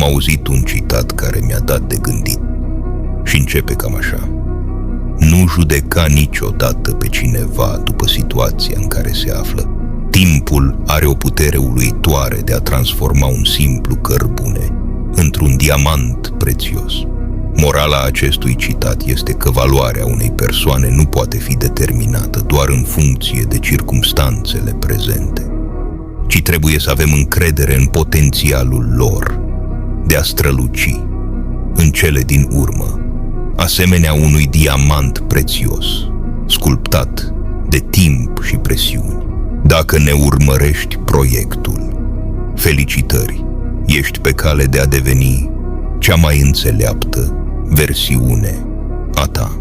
Am auzit un citat care mi-a dat de gândit și începe cam așa: nu judeca niciodată pe cineva după situația în care se află. Timpul are o putere uluitoare de a transforma un simplu cărbune într-un diamant prețios. Morala acestui citat este că valoarea unei persoane nu poate fi determinată doar în funcție de circumstanțele prezente, ci trebuie să avem încredere în potențialul lor de a străluci în cele din urmă, asemenea unui diamant prețios, sculptat de timp și presiuni. Dacă ne urmărești proiectul, felicitări, ești pe cale de a deveni cea mai înțeleaptă versiune a ta.